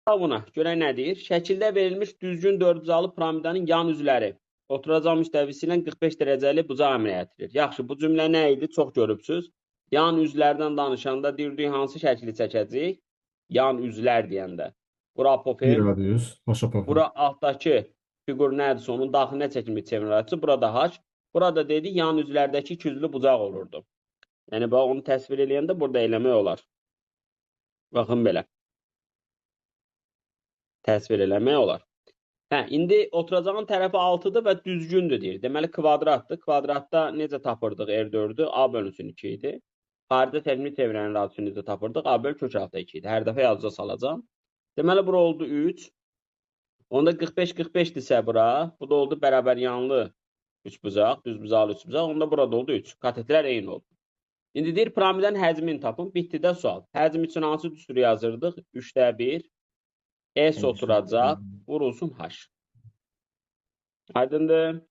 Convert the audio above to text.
Buna görək nə deyir? Şəkildə verilmiş düzgün dördbucaqlı piramidanın yan üzləri oturacaq müstəvisi ilə 45 dərəcəli bucaq əmələ gətirir. Yaxşı, bu cümlə nə idi? Çox görübsüz. Yan üzlərdən danışanda deyirdik hansı şəkli çəkəcəyik? Yan üzlər deyəndə. Bura Bir apofel, radius, haş apofel. bura altdakı fiqur nədirsə onun daxilinə çəkilmiş çevrim açısı, burada haş. Burada dedik yan üzlərdəki ikiyüzlü bucaq olurdu. Yəni bax onu təsvir eləyəndə burada eləmək olar. Baxın belə. Təsvir eləmək olar. Hə, indi oturacağın tərəfi 6-dır və düzgündür deyir. Deməli kvadratdır. Kvadratda necə tapırdıq R4-ü? A bölünsün 2 idi. Xaricdə təkmil çevirənin radiusunu necə tapırdıq? A bölü kök altı 2 idi. Hər dəfə yazıca salacağam. Deməli bura oldu 3. Onda 45-45-dirsə bura, bu da oldu bərabər yanlı üçbucaq, düzbucaqlı üçbucaq. Onda burada oldu 3. Katetlər eyni oldu. İndi deyir piramidanın həcmini tapın. Bitdi də sual. Həcm üçün hansı düsturu yazırdıq? 3də 1. S oturacaq, vurulsun H. Aydındır.